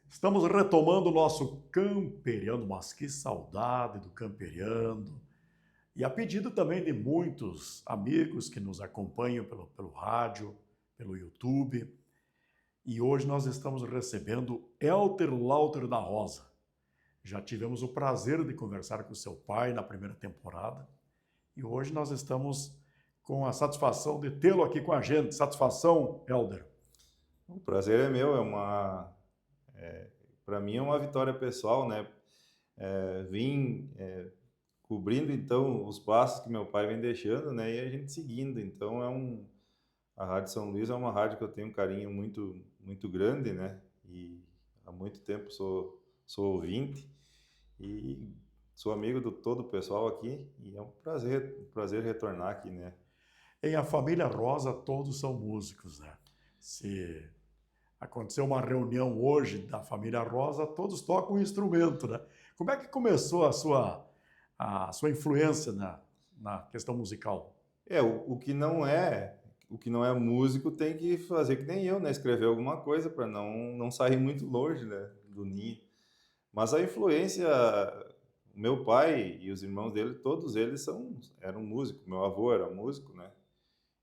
Estamos retomando o nosso Camperiando, mas que saudade do Camperiando. E a pedido também de muitos amigos que nos acompanham pelo rádio, pelo YouTube. E hoje nós estamos recebendo Elter Lauter da Rosa. Já tivemos o prazer de conversar com seu pai na primeira temporada. E hoje nós estamos com a satisfação de tê-lo aqui com a gente. Satisfação, Elder. O prazer é meu, para mim é uma vitória pessoal, né? Vim cobrindo então os passos que meu pai vem deixando, né? E a gente seguindo. Então a Rádio São Luís é uma rádio que eu tenho um carinho muito grande, né? E há muito tempo sou ouvinte e sou amigo do todo o pessoal aqui e é um prazer retornar aqui, né? Em A Família Rosa, todos são músicos, né? Se aconteceu uma reunião hoje da Família Rosa, todos tocam um instrumento, né? Como é que começou a sua influência na questão musical? O que não é músico tem que fazer que nem eu, né? Escrever alguma coisa para não sair muito longe, né? Do ninho. Mas a influência, o meu pai e os irmãos dele, todos eles eram músicos. Meu avô era músico, né?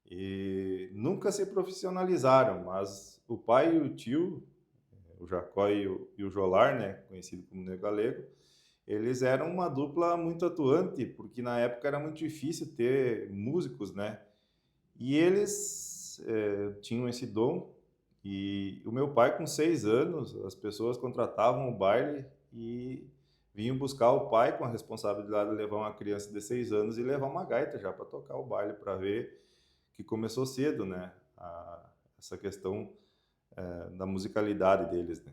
E nunca se profissionalizaram, mas o pai e o tio, o Jacó e o Jolar, né? Conhecido como Nego Galego, eles eram uma dupla muito atuante, porque na época era muito difícil ter músicos, né? E eles tinham esse dom. E o meu pai, com 6 anos, as pessoas contratavam o baile e vinham buscar o pai com a responsabilidade de levar uma criança de 6 anos e levar uma gaita já para tocar o baile, para ver que começou cedo, né? Essa questão da musicalidade deles, né?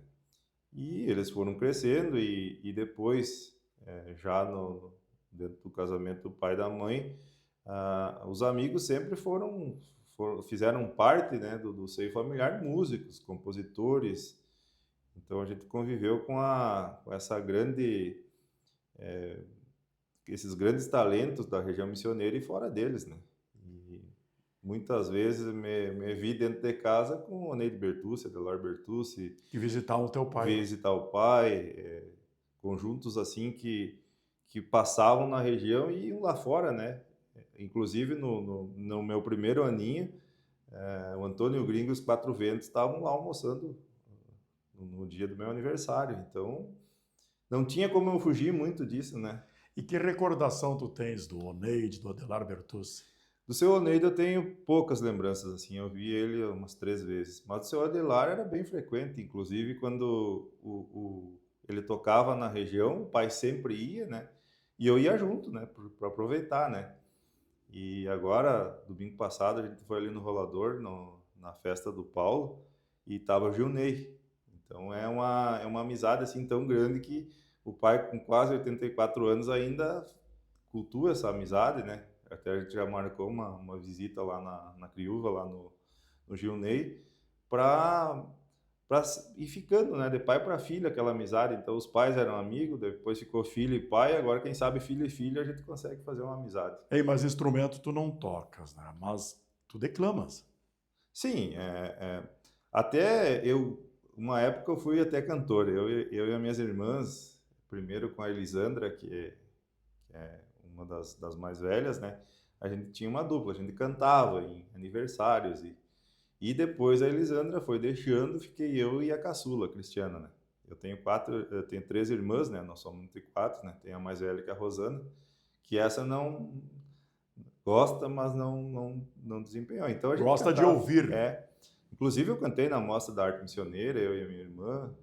E eles foram crescendo e depois, já dentro do casamento do pai e da mãe, os amigos sempre fizeram parte, né, do seio familiar, músicos, compositores. Então a gente conviveu com esses grandes talentos da região missioneira e fora deles, né? E muitas vezes me vi dentro de casa com o Neide Bertucci, Adelar Bertucci, Que visitavam o teu pai lá. visitar o pai, conjuntos assim que passavam na região e iam lá fora, né? Inclusive no meu primeiro aninho, o Antônio Gringo e os Quatro Ventos estavam lá almoçando no dia do meu aniversário. Então, não tinha como eu fugir muito disso, né? E que recordação tu tens do Oneide, do Adelar Bertucci? Do seu Oneida eu tenho poucas lembranças, assim, eu vi ele umas 3 vezes. Mas o seu Adelar era bem frequente, inclusive quando ele tocava na região, o pai sempre ia, né? E eu ia junto, né? Para aproveitar, né? E agora, domingo passado, a gente foi ali no Rolador, na festa do Paulo, e tava o Gilney. Então é uma amizade assim tão grande que o pai, com quase 84 anos, ainda cultua essa amizade, né? Até a gente já marcou uma visita lá na Criúva, lá no Gilney, para ir ficando, né? De pai para filho, aquela amizade. Então os pais eram amigos, depois ficou filho e pai, agora quem sabe filho e filho a gente consegue fazer uma amizade. Ei, mas instrumento tu não tocas, né? Mas tu declamas. Sim, até uma época eu fui até cantor, eu e as minhas irmãs, primeiro com a Elisandra, que é uma das mais velhas, né? A gente tinha uma dupla, a gente cantava em aniversários e depois a Elisandra foi deixando, fiquei eu e a caçula, a Cristiana, né? Eu tenho 3 irmãs, né? Nós somos entre quatro, né? Tem a mais velha que é a Rosana, que essa não gosta, mas não desempenhou. Então a gente Gosta de cantava. ouvir. Inclusive eu cantei na Mostra da Arte Missioneira, eu e a minha irmã.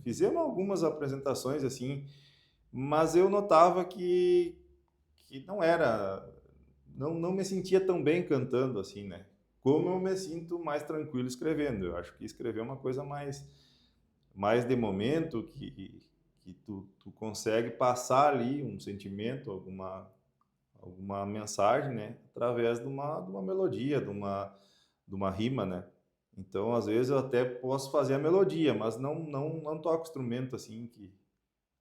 Fizemos algumas apresentações assim, mas eu notava que não era, não me sentia tão bem cantando assim, né? Como eu me sinto mais tranquilo escrevendo. Eu acho que escrever é uma coisa mais de momento, que tu consegue passar ali um sentimento, alguma mensagem, né? Através de uma melodia, de uma rima, né? Então, às vezes eu até posso fazer a melodia, mas não toco instrumento assim,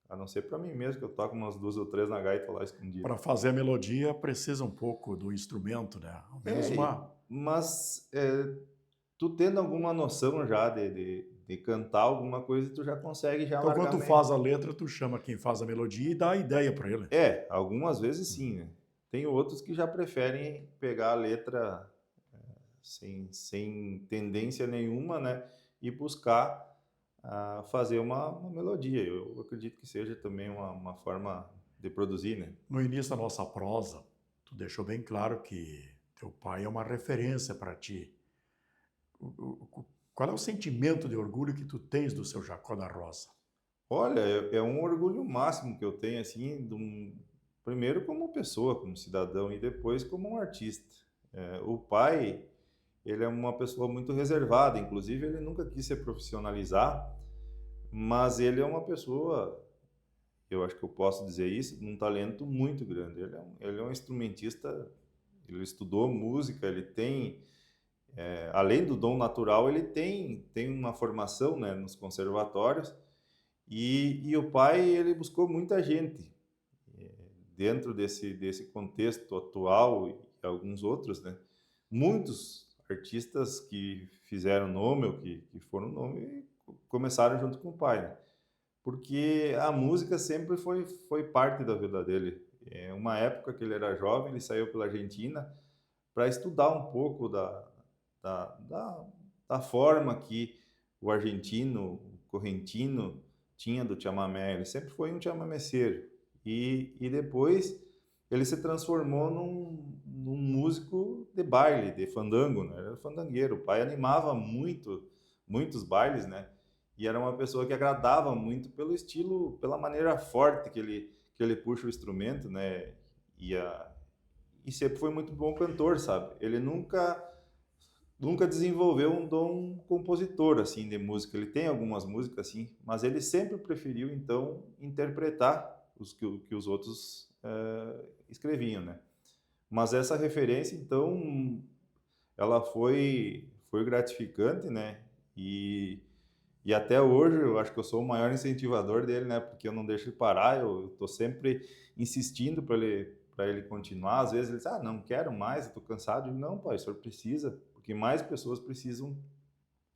a não ser para mim mesmo, que eu toco umas duas ou três na gaita lá escondido. Para fazer a melodia precisa um pouco do instrumento, né? Ao menos É, uma. mas tu tendo alguma noção já de cantar alguma coisa, tu já consegue já Então, quando largar tu meio. faz a letra, tu chama quem faz a melodia e dá a ideia para ele. É, algumas vezes sim, né. Tem outros que já preferem pegar a letra sem tendência nenhuma, né, e buscar, fazer uma melodia. Eu acredito que seja também uma forma de produzir, né. No início da nossa prosa, tu deixou bem claro que teu pai é uma referência para ti. Qual é o sentimento de orgulho que tu tens do seu Jacó da Rosa? Olha, é um orgulho máximo que eu tenho, assim, primeiro como pessoa, como cidadão e depois como um artista. O pai, ele é uma pessoa muito reservada, inclusive ele nunca quis se profissionalizar, mas ele é uma pessoa, eu acho que eu posso dizer isso, um talento muito grande. Ele é um instrumentista, ele estudou música, ele tem, além do dom natural, ele tem uma formação, né, nos conservatórios, e o pai, ele buscou muita gente dentro desse contexto atual e alguns outros, né? Muitos artistas que fizeram nome ou que foram nome começaram junto com o pai, né? Porque a música sempre foi parte da vida dele. Uma época que ele era jovem, ele saiu pela Argentina para estudar um pouco da, da, da forma que o argentino, o correntino, tinha do chamamé. Ele sempre foi um chamameceiro. E depois ele se transformou num músico de baile, de fandango, né? Ele era fandangueiro. O pai animava muitos bailes, né? E era uma pessoa que agradava muito pelo estilo, pela maneira forte que ele puxa o instrumento, né? E, e sempre foi muito bom cantor, sabe? Ele nunca desenvolveu um dom compositor, assim, de música. Ele tem algumas músicas, assim, mas ele sempre preferiu, então, interpretar os que os outros escreviam, né? Mas essa referência, então, ela foi gratificante, né? E até hoje eu acho que eu sou o maior incentivador dele, né? Porque eu não deixo ele parar, eu estou sempre insistindo para ele continuar. Às vezes ele diz, não quero mais, eu estou cansado. Eu digo, não, pai, o senhor precisa, porque mais pessoas precisam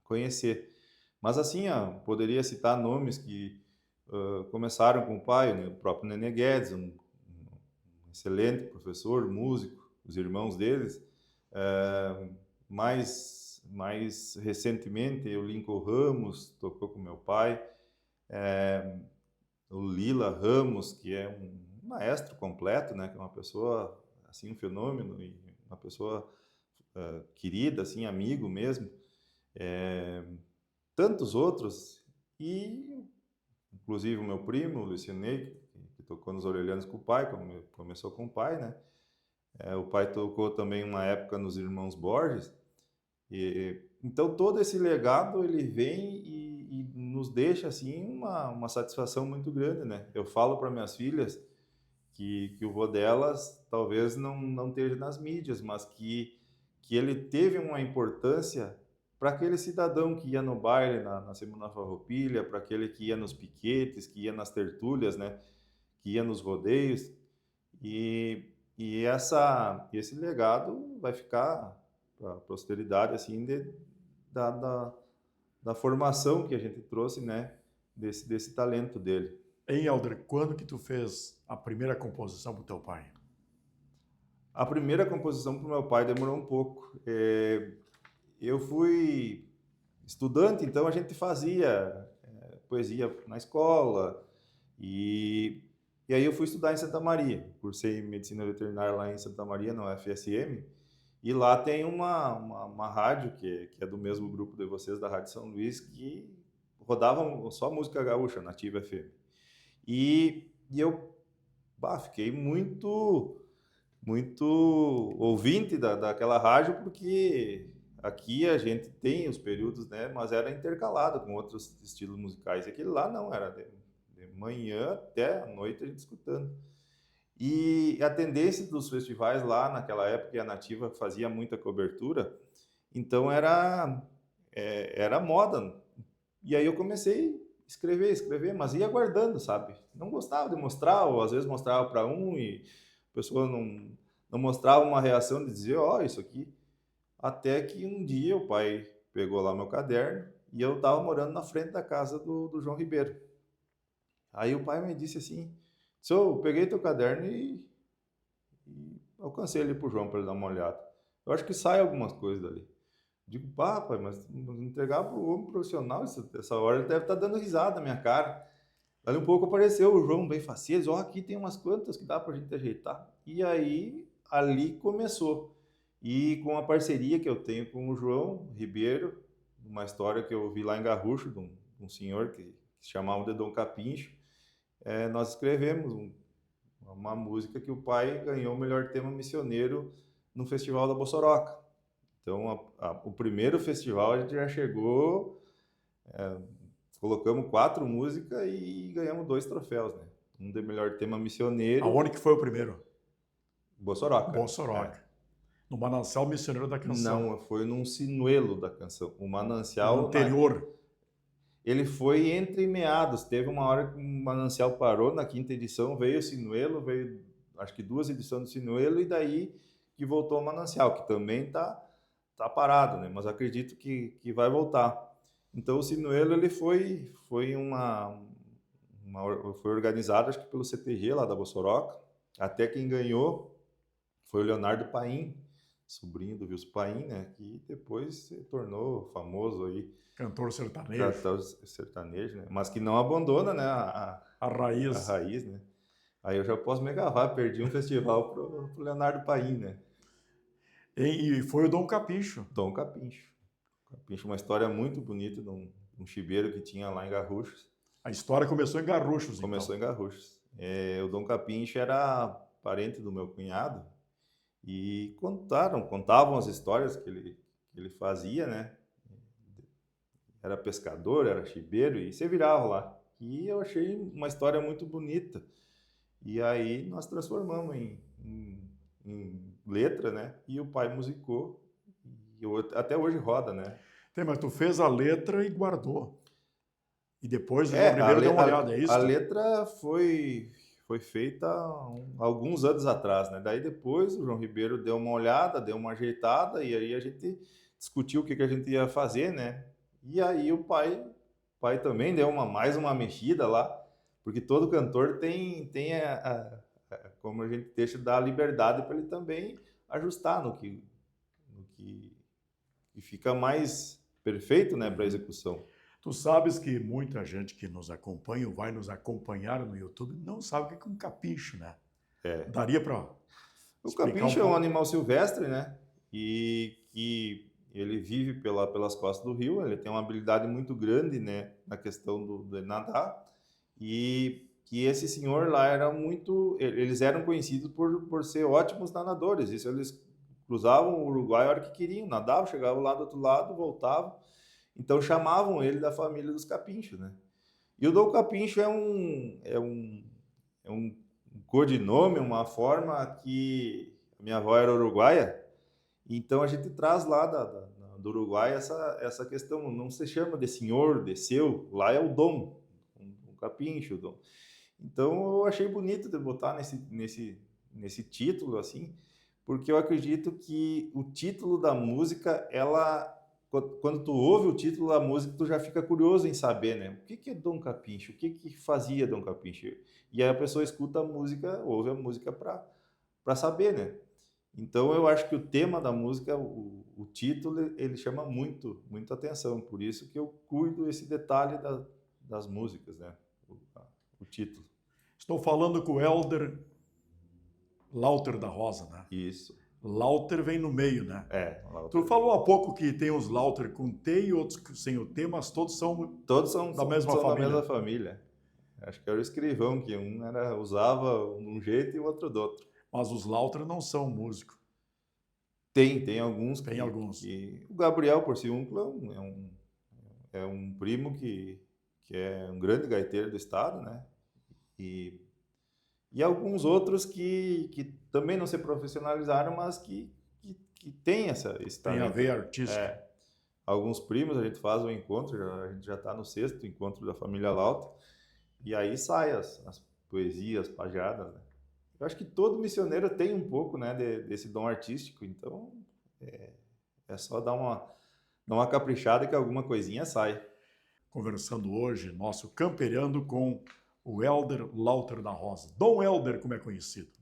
conhecer. Mas assim, poderia citar nomes que começaram com o pai, né? O próprio Nenê Guedes, um excelente professor, músico, os irmãos deles. Mais recentemente, o Lincoln Ramos tocou com meu pai, o Lila Ramos, que é um maestro completo, né, que é uma pessoa, assim, um fenômeno e uma pessoa querida, assim, amigo mesmo. Tantos outros, e inclusive o meu primo, o Lucianei, que tocou nos Orelhanos com o pai, começou com o pai, né? O pai tocou também uma época nos Irmãos Borges. Então todo esse legado ele vem e nos deixa assim uma satisfação muito grande, né? Eu falo para minhas filhas que o vô delas talvez não esteja nas mídias, mas que ele teve uma importância para aquele cidadão que ia no baile na Semana Farroupilha, para aquele que ia nos piquetes, que ia nas tertúlias, né? Que ia nos rodeios. Esse legado vai ficar para a posteridade, assim, da, da formação que a gente trouxe, né, desse talento dele. Hein, Helder, quando que tu fez a primeira composição pro teu pai? A primeira composição para o meu pai demorou um pouco. Eu fui estudante, então a gente fazia poesia na escola, e aí eu fui estudar em Santa Maria, cursei medicina veterinária lá em Santa Maria, na UFSM, e lá tem uma rádio que é do mesmo grupo de vocês, da Rádio São Luís, que rodavam só música gaúcha, Nativa FM. E eu fiquei muito ouvinte daquela rádio, porque aqui a gente tem os períodos, né, mas era intercalado com outros estilos musicais. Aquele lá não, era de manhã até a noite a gente escutando. E a tendência dos festivais lá naquela época, a Nativa fazia muita cobertura, então era moda. E aí eu comecei a escrever, mas ia guardando, sabe? Não gostava de mostrar, ou às vezes mostrava para um e a pessoa não mostrava uma reação de dizer, isso aqui. Até que um dia o pai pegou lá meu caderno e eu estava morando na frente da casa do João Ribeiro. Aí o pai me disse assim, eu peguei teu caderno e alcancei ali pro João para ele dar uma olhada. Eu acho que sai algumas coisas dali. Digo, pá, pai, mas entregar para o homem profissional, essa hora ele deve estar dando risada na minha cara. Ali um pouco apareceu o João bem faceiro, ó, aqui tem umas quantas que dá pra gente ajeitar. E aí, ali começou. E com a parceria que eu tenho com o João Ribeiro, uma história que eu vi lá em Garrucho, de um senhor que se chamava de Dom Capincho, nós escrevemos uma música que o pai ganhou o melhor tema missioneiro no Festival da Bossoroca. Então, o primeiro festival a gente já chegou, colocamos 4 músicas e ganhamos 2 troféus, né? Um de melhor tema missioneiro. Aonde que foi o primeiro? Bossoroca. Bossoroca. No Manancial Missioneiro da Canção. Não, foi num sinuelo da canção. O Manancial... No anterior. Ele foi entre meados. Teve uma hora que o Manancial parou, na 5ª edição veio o sinuelo, veio acho que 2 edições do sinuelo, e daí que voltou o Manancial, que também tá parado, né? Mas acredito que vai voltar. Então o sinuelo ele foi organizado acho que pelo CTG lá da Bossoroca. Até quem ganhou foi o Leonardo Paim, sobrinho do Wilson Paim, né? Que depois se tornou famoso aí. Cantor sertanejo. Cantor sertanejo, né? Mas que não abandona, né? A raiz. A raiz, né? Aí eu já posso me gavar, perdi um festival pro Leonardo Paim, né? E foi o Dom Capincho. Dom Capincho. Capincho, uma história muito bonita de um chibeiro que tinha lá em Garruchos. A história começou em Garruchos, Começou então. Em Garruchos. O Dom Capincho era parente do meu cunhado e contavam as histórias que ele fazia, né? Era pescador, era chibeiro e se virava lá. E eu achei uma história muito bonita. E aí nós transformamos em letra, né? E o pai musicou. E até hoje roda, né? Mas tu fez a letra e guardou. E depois o João Ribeiro deu uma olhada, é isso? A letra foi feita alguns anos atrás, né? Daí depois o João Ribeiro deu uma olhada, deu uma ajeitada, e aí a gente discutiu o que a gente ia fazer, né? E aí o pai também deu mais uma mexida lá, porque todo cantor tem como a gente deixa, dar liberdade para ele também ajustar no que fica mais perfeito, né, para execução. Tu sabes que muita gente que nos acompanha ou vai nos acompanhar no YouTube não sabe o que é um capincho, né? Daria para o capincho é um animal silvestre, né? E que ele vive pelas costas do rio. Ele tem uma habilidade muito grande, né, na questão de nadar. E que esse senhor lá eles eram conhecidos por ser ótimos nadadores. Isso, eles cruzavam o Uruguai a hora que queriam, nadavam, chegavam lá do outro lado, voltavam. Então chamavam ele da família dos capinchos, né? E o Dom Capincho é um codinome, uma forma que minha avó era uruguaia, então a gente traz lá do Uruguai essa questão, não se chama de senhor, de seu, lá é o Dom, um Capincho, o Dom. Então eu achei bonito de botar nesse título, assim, porque eu acredito que o título da música, quando tu ouve o título da música, tu já fica curioso em saber, né? O que é Dom Capincho? O que fazia Dom Capincho? E aí a pessoa escuta a música, ouve a música para saber, né? Então eu acho que o tema da música, o título, ele chama muito atenção. Por isso que eu cuido esse detalhe das músicas, né? O título. Estou falando com o Helder Lauter da Rosa, né? Isso. Lauter vem no meio, né? Lauter. Tu falou há pouco que tem uns Lauter com T e outros sem o T, mas todos são da mesma família. Da mesma família. Acho que era o escrivão, que usava um jeito e o outro do outro. Mas os Lauter não são músicos. Tem alguns. Tem alguns. O Gabriel Porciúncula é um primo que é um grande gaiteiro do estado, né? E alguns outros que também não se profissionalizaram, mas que tem esse talento. Tem a ver artístico. Alguns primos, a gente faz um encontro, a gente já está no 6º encontro da família Lauter, e aí saem as poesias, pajadas, né? Eu acho que todo missioneiro tem um pouco, né, desse dom artístico, então é só dar dá uma caprichada que alguma coisinha sai. Conversando hoje, nosso camperiando com o Helder Lauter da Rosa. Dom Helder, como é conhecido.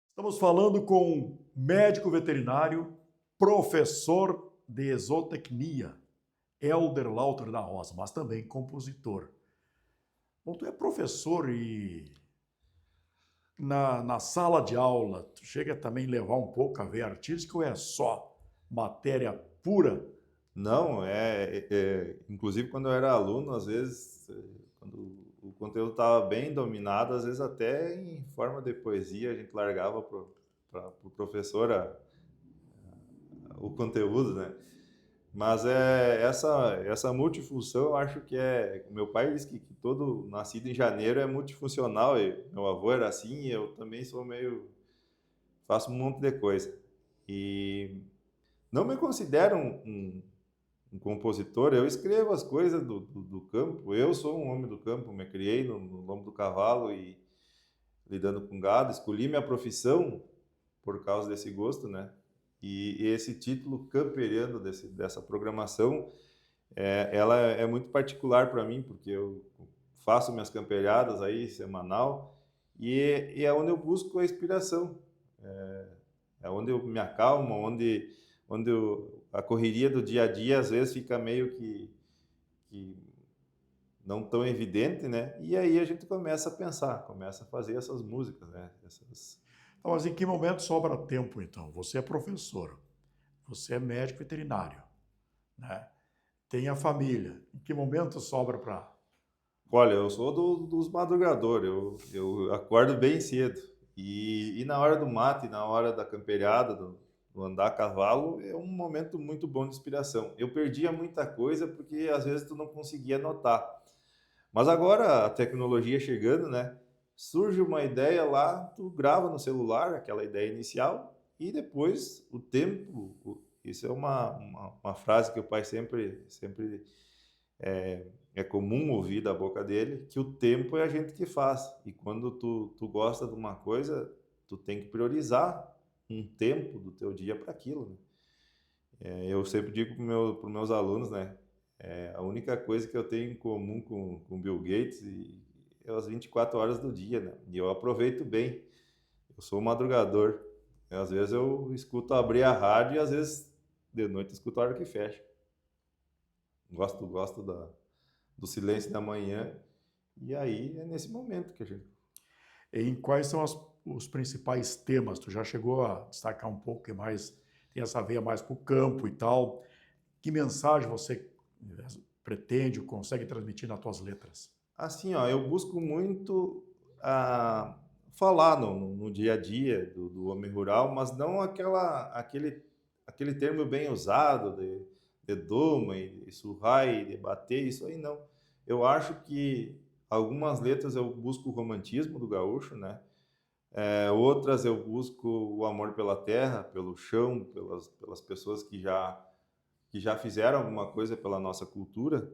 Estamos falando com médico veterinário, professor de zootecnia, Helder Lauter da Rosa, mas também compositor. Bom, tu é professor e na sala de aula, tu chega também a levar um pouco a ver artística ou é só matéria pura? Não, inclusive quando eu era aluno, às vezes, quando o conteúdo estava bem dominado, às vezes até em forma de poesia, a gente largava para o professor o conteúdo, né? Mas essa multifunção, eu acho que é. Meu pai disse que todo nascido em janeiro é multifuncional, e meu avô era assim, e eu também sou meio. Faço um monte de coisa. E não me considero um compositor, eu escrevo as coisas do campo, eu sou um homem do campo, me criei no lombo do cavalo e lidando com gado, escolhi minha profissão por causa desse gosto, né? E esse título camperiano dessa programação, ela é muito particular para mim, porque eu faço minhas camperiadas aí semanal e é onde eu busco a inspiração, é onde eu me acalmo, a correria do dia a dia às vezes fica meio que não tão evidente, né? E aí a gente começa a pensar, começa a fazer essas músicas, né? Então, mas em que momento sobra tempo, então? Você é professor, você é médico veterinário, né? Tem a família. Em que momento sobra para... Olha, eu sou dos madrugadores, eu acordo bem cedo. E na hora do mate, na hora da camperiada, do andar a cavalo, é um momento muito bom de inspiração. Eu perdia muita coisa porque às vezes tu não conseguia anotar. Mas agora a tecnologia chegando, né? Surge uma ideia lá, tu grava no celular aquela ideia inicial e depois o tempo. Isso é uma frase que o pai sempre é comum ouvir da boca dele, que o tempo é a gente que faz. E quando tu gosta de uma coisa, tu tem que priorizar um tempo do teu dia para aquilo, né? Eu sempre digo para meus alunos, né? A única coisa que eu tenho em comum com Bill Gates é as 24 horas do dia, né? E eu aproveito bem. Eu sou um madrugador. Às vezes eu escuto abrir a rádio e às vezes de noite eu escuto a hora que fecha. Gosto do silêncio da manhã. E aí é nesse momento que a gente. Em quais são os principais temas? Tu já chegou a destacar um pouco que mais tem essa veia mais para o campo e tal. Que mensagem você pretende ou consegue transmitir nas tuas letras? Assim, ó, eu busco muito falar no dia a dia do homem rural, mas não aquele termo bem usado de doma e surrar e de bater, isso aí não. Eu acho que algumas letras eu busco o romantismo do gaúcho, né? Outras eu busco o amor pela terra, pelo chão, pelas pessoas que já fizeram alguma coisa pela nossa cultura.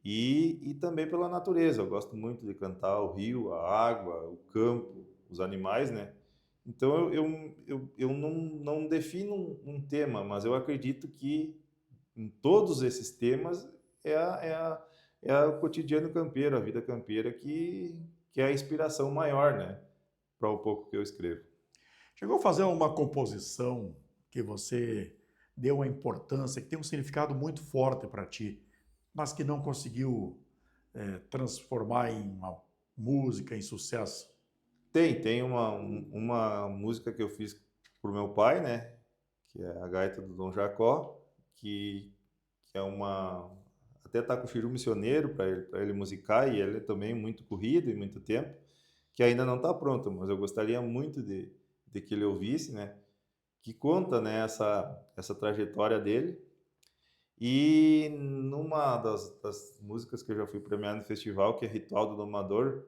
E também pela natureza. Eu gosto muito de cantar o rio, a água, o campo, os animais, né? Então eu não defino um tema, mas eu acredito que em todos esses temas é, a, é, a, é o cotidiano campeiro, a vida campeira que é a inspiração maior, né? Para o pouco que eu escrevo. Chegou a fazer uma composição que você deu uma importância, que tem um significado muito forte para ti, mas que não conseguiu transformar em uma música, em sucesso? Tem uma música que eu fiz pro meu pai, né? Que é a Gaita do Dom Jacó, que é uma. Até tá com o Chiru Missioneiro para ele musicar, e ele é também muito corrido e muito tempo, que ainda não está pronto, mas eu gostaria muito de que ele ouvisse, né? Que conta, né, essa trajetória dele. E numa das músicas que eu já fui premiado no festival, que é Ritual do Domador,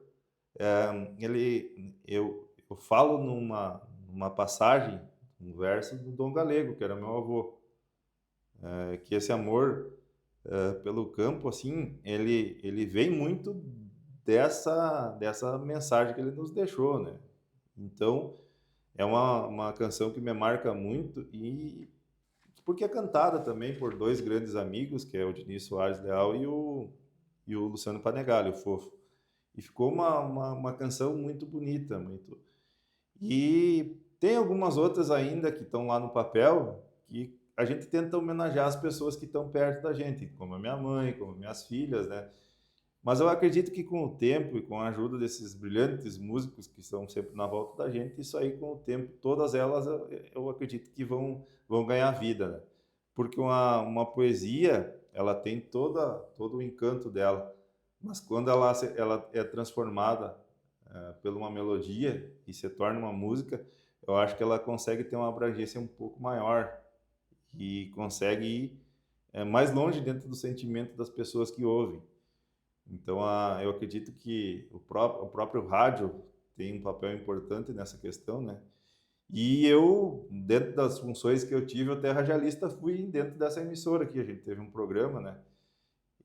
eu falo numa passagem, um verso do Dom Galego, que era meu avô, que esse amor pelo campo, assim, ele vem muito dessa mensagem que ele nos deixou, né? Então, É uma canção que me marca muito e porque é cantada também por dois grandes amigos, que é o Diniz Soares Leal e o Luciano Panegali, o Fofo. E ficou uma canção muito bonita, muito. E tem algumas outras ainda que estão lá no papel que a gente tenta homenagear as pessoas que estão perto da gente, como a minha mãe, como minhas filhas, né? Mas eu acredito que com o tempo e com a ajuda desses brilhantes músicos que estão sempre na volta da gente, isso aí com o tempo, todas elas eu acredito que vão ganhar vida, né? Porque uma poesia, ela tem todo o encanto dela, mas quando ela é transformada por uma melodia e se torna uma música, eu acho que ela consegue ter uma abrangência um pouco maior e consegue ir mais longe dentro do sentimento das pessoas que ouvem. Então, eu acredito que o próprio rádio tem um papel importante nessa questão, né? E eu, dentro das funções que eu tive, até radialista, fui dentro dessa emissora aqui. A gente teve um programa, né?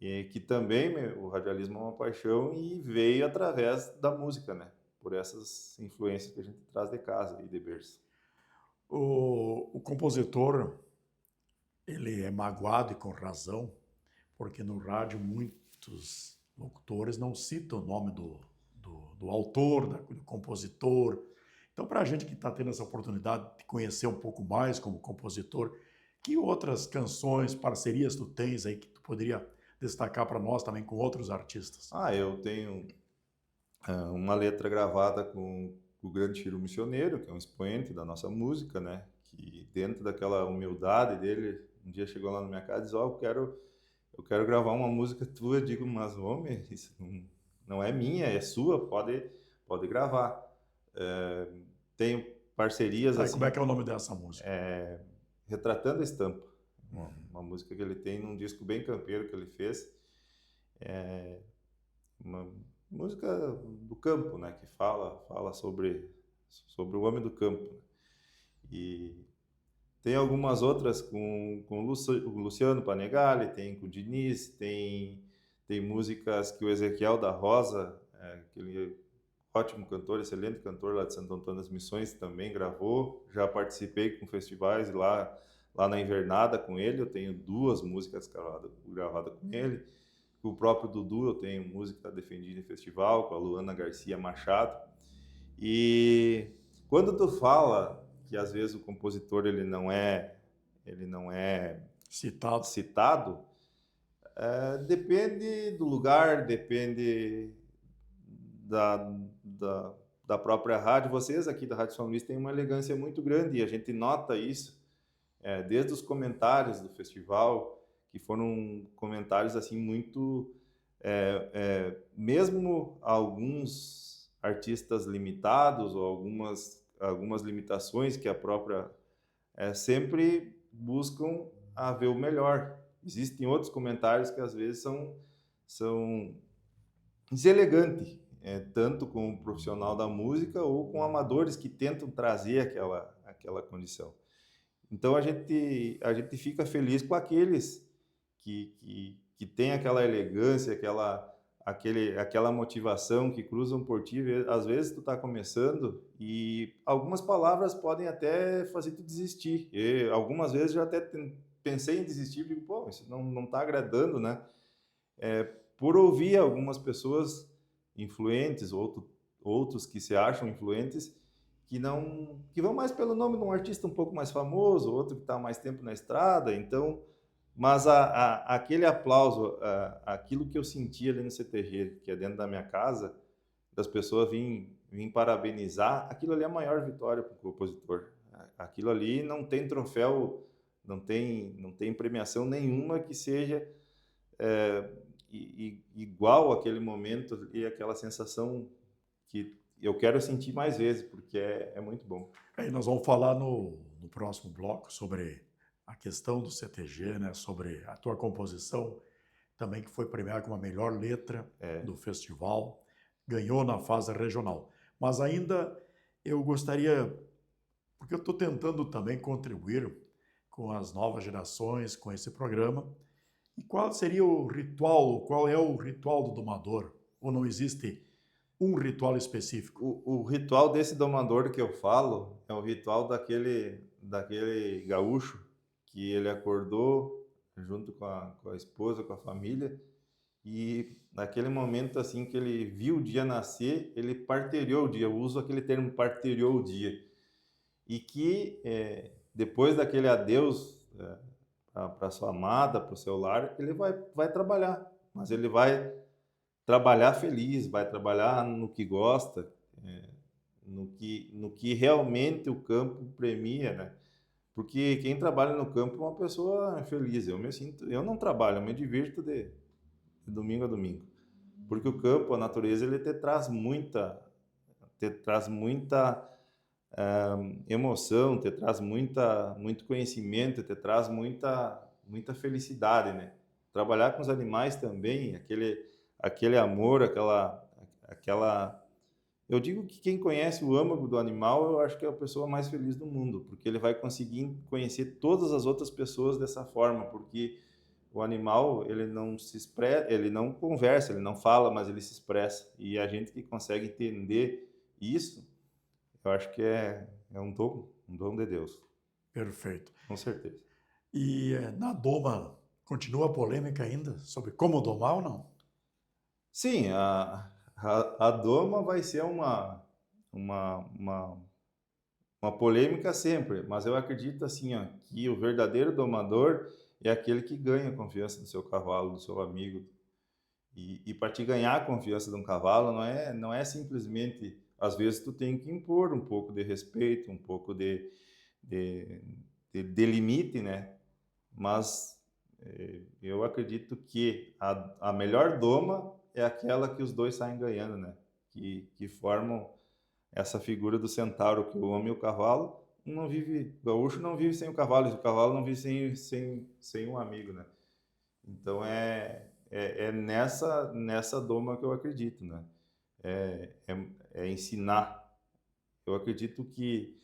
E que também o radialismo é uma paixão e veio através da música, né? Por essas influências que a gente traz de casa e de berço. O compositor, ele é magoado e com razão, porque no rádio muitos locutores não citam o nome do autor, do compositor. Então, para a gente que está tendo essa oportunidade de conhecer um pouco mais como compositor, que outras canções, parcerias tu tens aí que tu poderia destacar para nós também com outros artistas? Eu tenho uma letra gravada com o grande Chiru Missioneiro, que é um expoente da nossa música, né? Que dentro daquela humildade dele, um dia chegou lá na minha casa e disse: eu quero gravar uma música tua. Eu digo: mas homem, isso não é minha, é sua, pode gravar. Tenho parcerias Tá, e como é assim, que é o nome dessa música? Retratando a Estampa, uma música que ele tem num disco bem campeiro que ele fez. Uma música do campo, né, que fala sobre o homem do campo, né? E tem algumas outras com o Luciano Panegali, tem com o Diniz, tem músicas que o Ezequiel da Rosa, aquele ótimo cantor, excelente cantor lá de Santo Antônio das Missões, também gravou. Já participei com festivais lá na Invernada com ele. Eu tenho 2 músicas gravadas com ele. Com o próprio Dudu eu tenho música defendida em festival, com a Luana Garcia Machado. E quando tu fala que às vezes o compositor ele não é citado, depende do lugar, depende da, da, da própria rádio. Vocês aqui da Rádio São Luís têm uma elegância muito grande e a gente nota isso desde os comentários do festival, que foram comentários assim muito mesmo alguns artistas limitados ou algumas limitações que a própria sempre buscam a ver o melhor. Existem outros comentários que às vezes são deselegantes, tanto com o profissional da música ou com amadores que tentam trazer aquela condição. Então a gente fica feliz com aqueles que têm aquela elegância, aquela motivação, que cruzam por ti. Às vezes tu está começando e algumas palavras podem até fazer tu desistir. E algumas vezes eu até pensei em desistir, digo: pô, isso não está agradando, né? Por ouvir algumas pessoas influentes, outros que se acham influentes, que vão mais pelo nome de um artista um pouco mais famoso, outro que está mais tempo na estrada. Então, mas aquele aplauso, aquilo que eu senti ali no CTG, que é dentro da minha casa, das pessoas vim parabenizar, aquilo ali é a maior vitória para o compositor. Aquilo ali não tem troféu, não tem premiação nenhuma que seja igual àquele momento e aquela sensação que eu quero sentir mais vezes, porque é muito bom. Aí nós vamos falar no próximo bloco sobre a questão do CTG, né? Sobre a tua composição, também que foi premiada com a melhor letra do festival, ganhou na fase regional. Mas ainda eu gostaria, porque eu estou tentando também contribuir com as novas gerações, com esse programa. E qual seria o ritual, qual é o ritual do domador? Ou não existe um ritual específico? O ritual desse domador que eu falo é o ritual daquele gaúcho que ele acordou junto com a esposa, com a família, e naquele momento assim que ele viu o dia nascer, ele parteriou o dia. Eu uso aquele termo parteriou o dia. E que depois daquele adeus para sua amada, para o seu lar, ele vai trabalhar, mas ele vai trabalhar feliz, vai trabalhar no que gosta, no que realmente o campo premia, né? Porque quem trabalha no campo é uma pessoa feliz. Eu não trabalho, eu me divirto de domingo a domingo. Porque o campo, a natureza, ele te traz muita emoção, te traz muito conhecimento, te traz muita felicidade, né? Trabalhar com os animais também, aquele amor, aquela. Eu digo que quem conhece o âmago do animal, eu acho que é a pessoa mais feliz do mundo, porque ele vai conseguir conhecer todas as outras pessoas dessa forma, porque o animal, ele não se expressa, ele não conversa, ele não fala, mas ele se expressa. E a gente que consegue entender isso, eu acho que é um dom de Deus, Perfeito. com certeza. E na doma continua a polêmica ainda sobre como domar ou não? Sim, a doma vai ser uma, uma, uma polêmica sempre, mas eu acredito assim, ó, que o verdadeiro domador é aquele que ganha a confiança do seu cavalo, do seu amigo. E para te ganhar a confiança de um cavalo, não é simplesmente, às vezes tu tem que impor um pouco de respeito, um pouco de, de limite, né? Mas eu acredito que a melhor doma é aquela que os dois saem ganhando, né? Que formam essa figura do centauro, que o homem e o cavalo, o gaúcho não vive sem o cavalo não vive sem um amigo, né? Então é nessa doma que eu acredito, né? É ensinar. Eu acredito que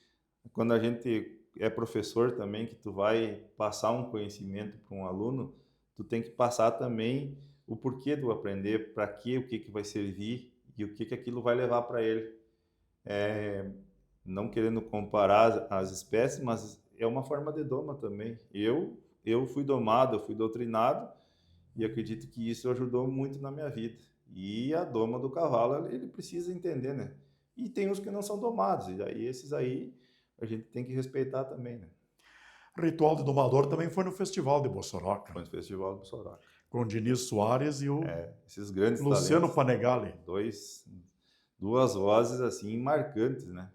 quando a gente é professor também, que tu vai passar um conhecimento para um aluno, tu tem que passar também o porquê do aprender, para quê, o que que vai servir e o que que aquilo vai levar para ele. Não querendo comparar as espécies, mas é uma forma de doma também. Eu fui domado, eu fui doutrinado e acredito que isso ajudou muito na minha vida. E a doma do cavalo, ele precisa entender, né? E tem os que não são domados, e aí esses aí a gente tem que respeitar também, né? Ritual de domador também foi no Festival de Foi Bossoroca, no Festival do Soraca. com o Diniz Soares e o Esses grandes Luciano talentos, Panegali. duas vozes assim marcantes, né?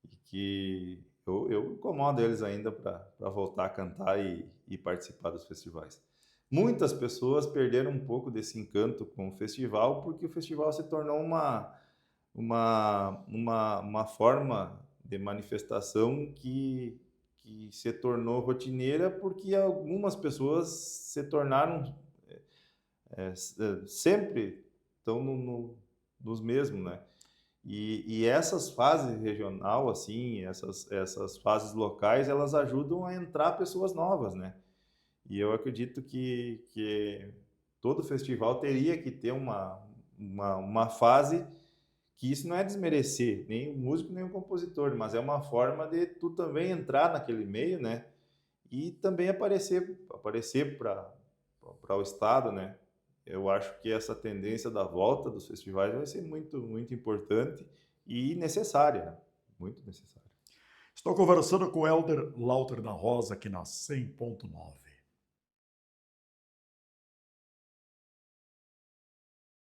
E que eu incomodo eles ainda para voltar a cantar e participar dos festivais. Muitas pessoas perderam um pouco desse encanto com o festival, porque o festival se tornou uma forma de manifestação que se tornou rotineira, porque algumas pessoas se tornaram sempre estão nos mesmos, né? E essas fases regional, assim, essas fases locais, elas ajudam a entrar pessoas novas, né? E eu acredito que todo festival teria que ter uma fase que isso não é desmerecer nem o músico nem o compositor, mas é uma forma de tu também entrar naquele meio, né? E também aparecer para o estado, né? Eu acho que essa tendência da volta dos festivais vai ser muito, muito importante e necessária, né? Muito necessária. Estou conversando com o Helder Lauter da Rosa aqui na 100.9.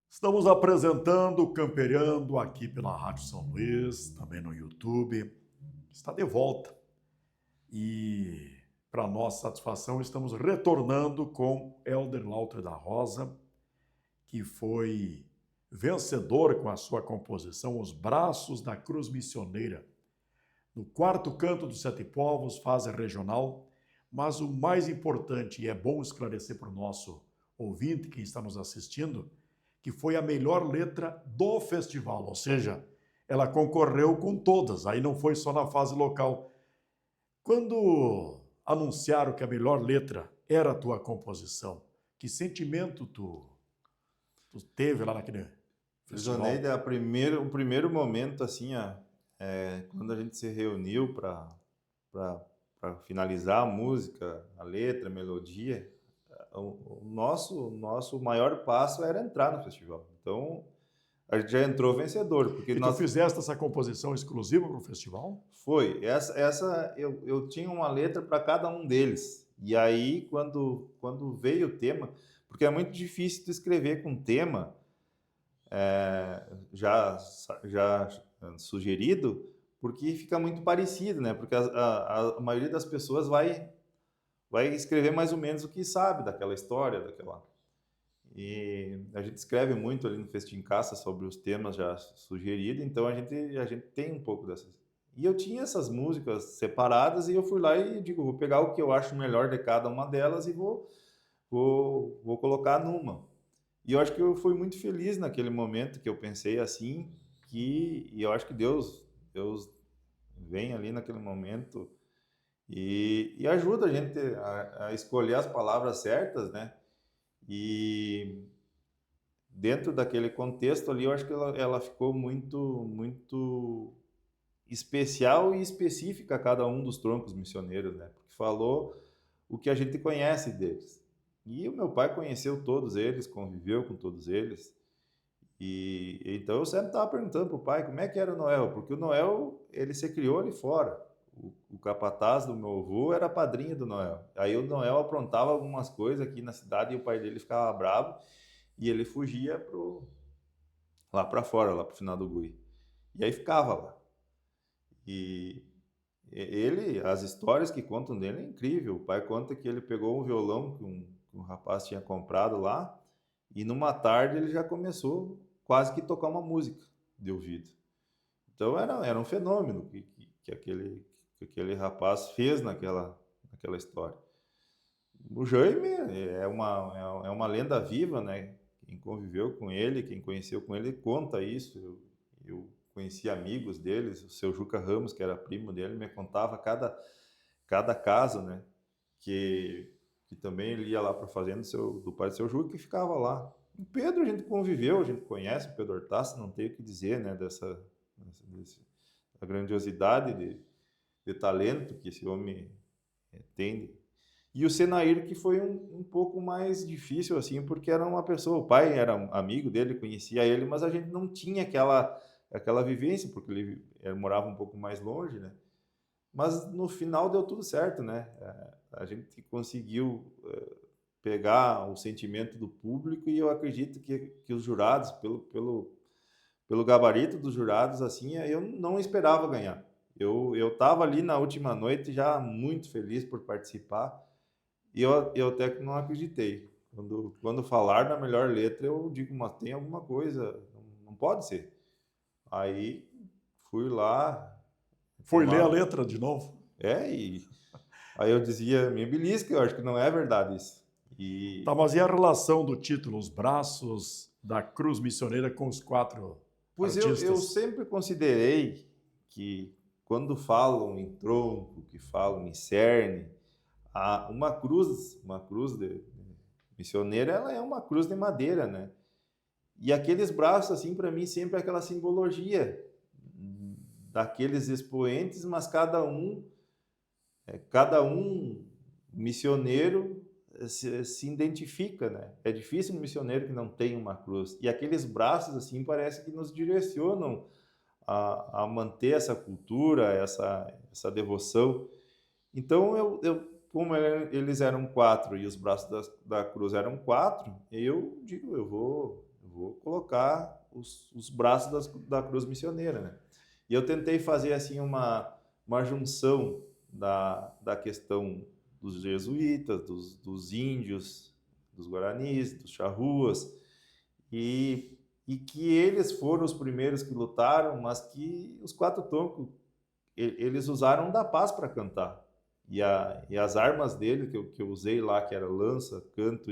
Estamos apresentando Camperiando aqui pela Rádio São Luís, também no YouTube. Está de volta. E, para nossa satisfação, estamos retornando com Helder Lauter da Rosa, que foi vencedor com a sua composição Os Braços da Cruz Missioneira, no quarto canto dos Sete Povos, fase regional. Mas o mais importante, e é bom esclarecer para o nosso ouvinte, quem está nos assistindo, que foi a melhor letra do festival, ou seja, ela concorreu com todas, aí não foi só na fase local. Quando anunciaram que a melhor letra era a tua composição, que sentimento tu teve lá naquele Joneide, festival? o primeiro momento, assim, ó, quando a gente se reuniu para finalizar a música, a letra, a melodia, o nosso maior passo era entrar no festival. Então, a gente já entrou vencedor, porque E tu nós fizeste essa composição exclusiva para o festival? foi essa eu tinha uma letra para cada um deles. E aí quando veio o tema, porque é muito difícil tu escrever com tema já sugerido, porque fica muito parecido, né? Porque a maioria das pessoas vai escrever mais ou menos o que sabe daquela história, daquela. E a gente escreve muito ali no Festim Caça sobre os temas já sugeridos, então a gente tem um pouco dessas. E eu tinha essas músicas separadas e eu fui lá e digo, vou pegar o que eu acho melhor de cada uma delas e vou colocar numa. E eu acho que eu fui muito feliz naquele momento que eu pensei assim, e eu acho que Deus vem ali naquele momento e ajuda a gente a escolher as palavras certas, né? E dentro daquele contexto ali, eu acho que ela ficou muito especial e específica a cada um dos troncos missioneiros, né? Porque falou o que a gente conhece deles. E o meu pai conheceu todos eles, conviveu com todos eles. E então eu sempre estava perguntando para o pai como é que era o Noel, porque o Noel, ele se criou ali fora. O capataz do meu avô era padrinho do Noel. Aí o Noel aprontava algumas coisas aqui na cidade e o pai dele ficava bravo e ele fugia lá para fora, lá para o final do Gui. E aí ficava lá. E as histórias que contam dele é incrível. O pai conta que ele pegou um violão que um rapaz tinha comprado lá e numa tarde ele já começou quase que tocar uma música de ouvido. Então era um fenômeno que aquele rapaz fez naquela história. O Jaime é uma lenda viva, né? Quem conviveu com ele, quem conheceu com ele, conta isso. Eu conheci amigos deles, o seu Juca Ramos, que era primo dele, me contava cada caso, né? Que também ele ia lá para a fazenda do pai do seu Juca e ficava lá. O Pedro a gente conviveu, a gente conhece o Pedro Hortaça, não tenho o que dizer, né? Da grandiosidade de talento que esse homem tem. E o Senair, que foi um pouco mais difícil, assim, porque era uma pessoa, o pai era amigo dele, conhecia ele, mas a gente não tinha aquela vivência, porque ele morava um pouco mais longe, né? Mas no final deu tudo certo, né? A gente conseguiu pegar o sentimento do público e eu acredito que os jurados, pelo gabarito dos jurados, assim, eu não esperava ganhar. Eu estava ali na última noite já muito feliz por participar e eu até que não acreditei. Quando falar na melhor letra, eu digo, mas tem alguma coisa, não pode ser. Aí fui lá, Foi ler a tomava. letra de novo? E aí eu dizia, me belisca, eu acho que não é verdade isso. Tá, E, mas e a relação do título, os braços da cruz missioneira com os 4 pois eu artistas? sempre considerei que quando falam em tronco, que falam em cerne, uma cruz missioneira, ela é uma cruz de madeira, né? E aqueles braços, assim, para mim, sempre é aquela simbologia daqueles expoentes, mas cada um missioneiro se identifica, né? É difícil um missioneiro que não tem uma cruz. E aqueles braços, assim, parece que nos direcionam a manter essa cultura, essa devoção. Então, como eles eram 4 e os braços da cruz eram 4, eu digo, eu vou colocar os braços da cruz missioneira, né? E eu tentei fazer assim uma junção da questão dos jesuítas, dos índios, dos guaranis, dos charruas, e que eles foram os primeiros que lutaram, mas que os 4 troncos eles usaram da paz para cantar. E as armas dele que eu usei lá, que era lança, canto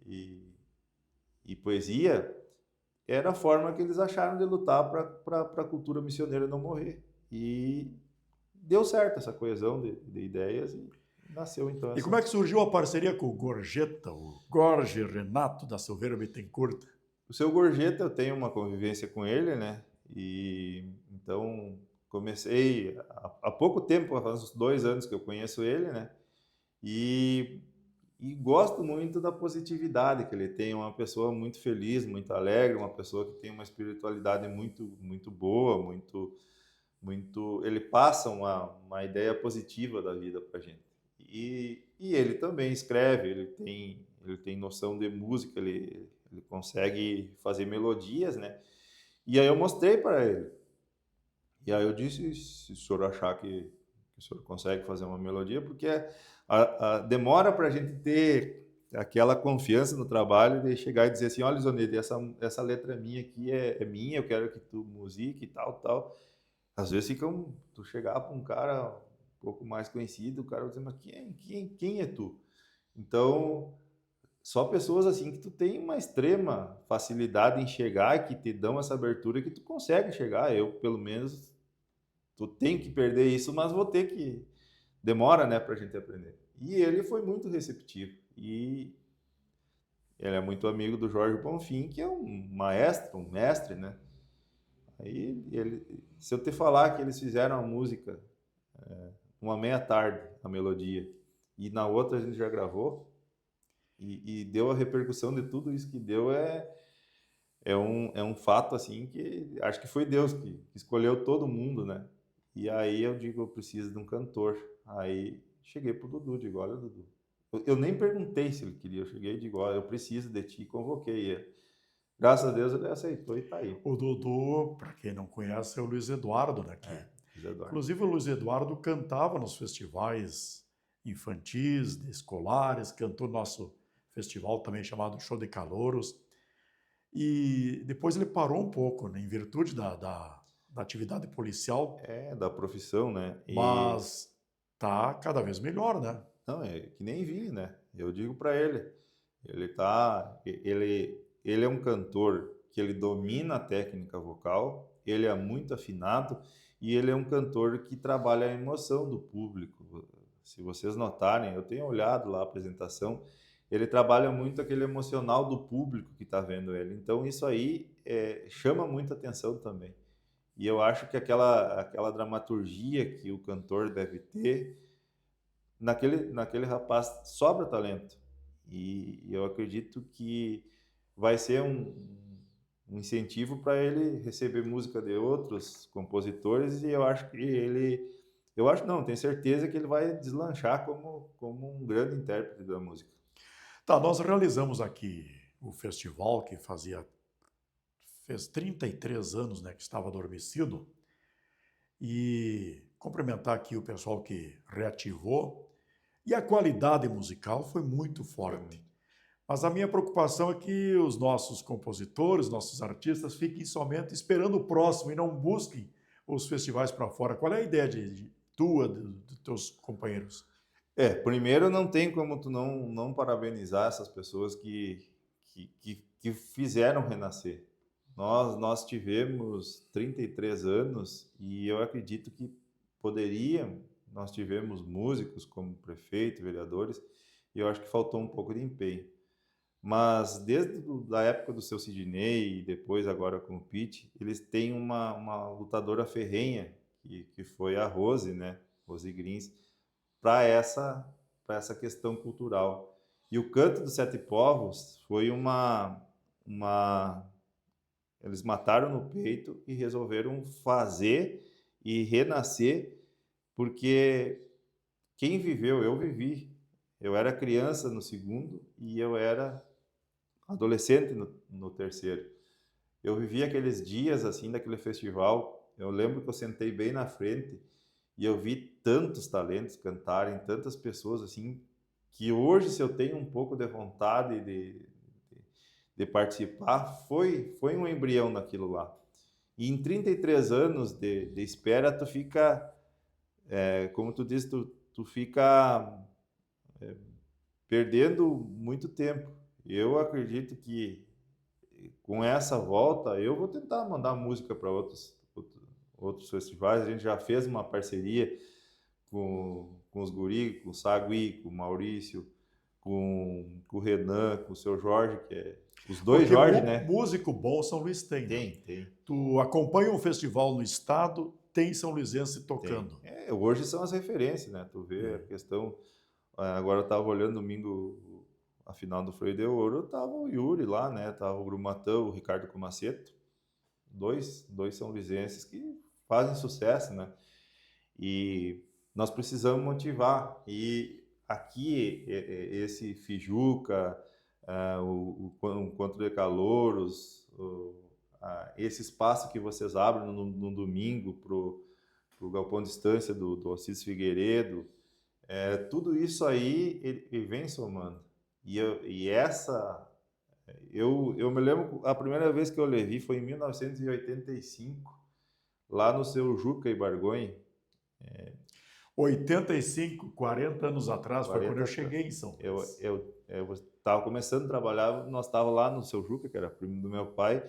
e, e poesia, era a forma que eles acharam de lutar para a cultura missioneira não morrer. E deu certo essa coesão de ideias e nasceu então E essa. como é que surgiu a parceria com o Gorjeta, o Gorge Renato da Silveira Bittencourt? O seu Gorjeta, eu tenho uma convivência com ele, né? E então comecei há pouco tempo, há uns 2 anos que eu conheço ele, né, e gosto muito da positividade que ele tem, é uma pessoa muito feliz, muito alegre, uma pessoa que tem uma espiritualidade muito boa, ele passa uma ideia positiva da vida pra gente. E ele também escreve, ele tem noção de música, ele consegue fazer melodias, né. E aí eu mostrei para ele. E aí eu disse: "Se o senhor achar que o senhor consegue fazer uma melodia", porque a demora para a gente ter aquela confiança no trabalho de chegar e dizer assim: "Olha, Zonede, essa letra minha aqui é minha, eu quero que tu musique e tal, tal". Às vezes tu chegar para um cara um pouco mais conhecido, o cara vai dizer: "Mas quem é tu?". Então, só pessoas assim que tu tem uma extrema facilidade em chegar, que te dão essa abertura que tu consegue chegar. Eu, pelo menos, tu tem que perder isso, mas vou ter que demora, né, pra gente aprender. E ele foi muito receptivo. E ele é muito amigo do Jorge Bonfim, que é um maestro, um mestre, né? Aí ele, se eu te falar que eles fizeram a música uma meia tarde, a melodia, e na outra a gente já gravou, e deu a repercussão de tudo isso que deu, é um fato assim que acho que foi Deus que escolheu todo mundo, né? E aí eu digo, eu preciso de um cantor. Aí cheguei pro Dudu, digo, olha, Dudu. Eu nem perguntei se ele queria, eu cheguei e digo, olha, eu preciso de ti, e convoquei ele. Graças a Deus ele aceitou e tá aí. O Dudu, para quem não conhece, é o Luiz Eduardo, né? Que, José Eduardo. inclusive, o Luiz Eduardo cantava nos festivais infantis, escolares, cantou no nosso festival também chamado Show de Calouros. E depois ele parou um pouco, né, em virtude da atividade policial, É, da profissão, né? E mas tá cada vez melhor, né? não, é que nem vinho, né? Eu digo para ele, ele é um cantor que ele domina a técnica vocal, ele é muito afinado e ele é um cantor que trabalha a emoção do público. Se vocês notarem, eu tenho olhado lá a apresentação, ele trabalha muito aquele emocional do público que está vendo ele. Então isso aí chama muita atenção também. E eu acho que aquela dramaturgia que o cantor deve ter naquele rapaz sobra talento. E eu acredito que vai ser um incentivo para ele receber música de outros compositores e eu acho não, tenho certeza que ele vai deslanchar como um grande intérprete da música. Tá, nós realizamos aqui o festival que fez 33 anos, né, que estava adormecido, e cumprimentar aqui o pessoal que reativou, e a qualidade musical foi muito Foi forte. muito. Mas a minha preocupação é que os nossos compositores, nossos artistas fiquem somente esperando o próximo e não busquem os festivais para fora. Qual é a ideia dos teus companheiros? Primeiro não tem como tu não parabenizar essas pessoas que fizeram renascer. Nós tivemos 33 anos e eu acredito que nós tivemos músicos como prefeito, vereadores, e eu acho que faltou um pouco de empenho. Mas da época do seu Sidney e depois agora com o Pete, eles têm uma lutadora ferrenha, que foi a Rose, né? Rose Grins, para essa questão cultural. E o Canto dos Sete Povos foi uma eles mataram no peito e resolveram fazer e renascer, porque quem viveu, eu vivi. Eu era criança no segundo e eu era adolescente no terceiro. Eu vivi aqueles dias assim daquele festival. Eu lembro que eu sentei bem na frente e eu vi tantos talentos cantarem, tantas pessoas assim, que hoje, se eu tenho um pouco de vontade de participar, foi um embrião naquilo lá. E em 33 anos de espera, tu fica, como tu disse, tu fica perdendo muito tempo. Eu acredito que com essa volta, eu vou tentar mandar música para outros festivais. A gente já fez uma parceria com os guri, com o Sagui, com o Maurício, com com o Renan, com o seu Jorge, que é os dois Porque Jorge, né? músico bom São Luís tem. Tem. Tu acompanha um festival no estado, tem São Luisense tocando. Hoje são as referências, né? Tu vê a questão. Agora eu tava olhando domingo a final do Freio de Ouro, tava o Yuri lá, né? Tava o Grumatão, o Ricardo Comaceto, dois São Luisenses que fazem sucesso, né? E nós precisamos motivar. E aqui, esse Fijuca, o Encontro de Calouros, esse espaço que vocês abrem no domingo para o Galpão de Estância do Assis Figueiredo, tudo isso aí ele vem somando. Eu me lembro, a primeira vez que eu levei foi em 1985, lá no seu Juca e Bargonha. 85, 40 anos atrás, foi 40 quando eu atrás. cheguei em São Luís. Eu estava começando a trabalhar, nós estávamos lá no seu Juca, que era primo do meu pai,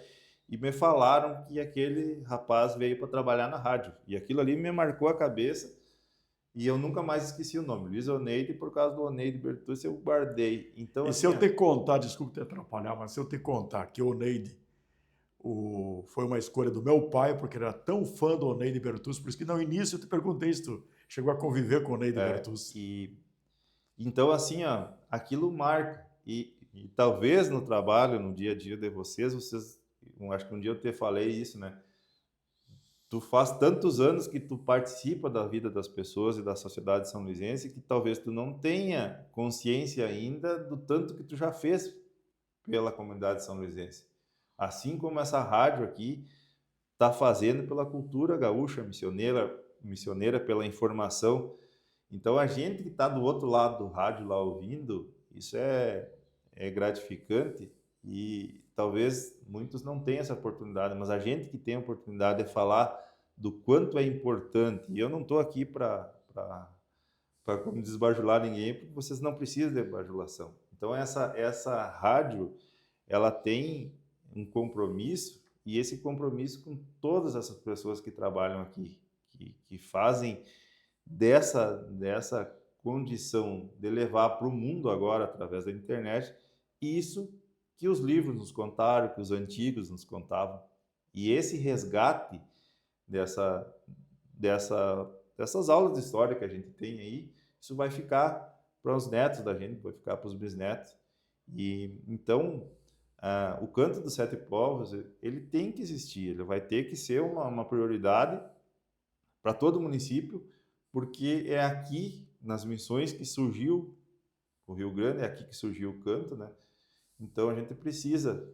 e me falaram que aquele rapaz veio para trabalhar na rádio. E aquilo ali me marcou a cabeça e eu nunca mais esqueci o nome. Luiz Oneide, por causa do Oneide Bertucci, eu guardei. Então, E assim, se eu te contar, desculpa te atrapalhar, mas se eu te contar que o Oneide foi uma escolha do meu pai, porque ele era tão fã do Oneide Bertucci, por isso que no início eu te perguntei se tu chegou a conviver com o Oneide Bertucci. Então, assim, ó, aquilo marca. E talvez no trabalho, no dia a dia de vocês, acho que um dia eu te falei isso, né? Tu faz tantos anos que tu participa da vida das pessoas e da sociedade são-luisense que talvez tu não tenha consciência ainda do tanto que tu já fez pela comunidade são-luisense. Assim como essa rádio aqui está fazendo pela cultura gaúcha missioneira pela informação. Então, a gente que está do outro lado do rádio lá ouvindo, isso é gratificante e talvez muitos não tenham essa oportunidade, mas a gente que tem a oportunidade de falar do quanto é importante. E eu não estou aqui para como desbajular ninguém, porque vocês não precisam de bajulação. Então, essa rádio, ela tem um compromisso, e esse compromisso com todas essas pessoas que trabalham aqui, que fazem dessa condição de levar para o mundo agora, através da internet, isso que os livros nos contaram, que os antigos nos contavam. E esse resgate dessas aulas de história que a gente tem aí, isso vai ficar para os netos da gente, vai ficar para os bisnetos. E então, o Canto dos Sete Povos, ele tem que existir, ele vai ter que ser uma prioridade para todo o município, porque é aqui, nas missões, que surgiu o Rio Grande, é aqui que surgiu o canto, né? Então, a gente precisa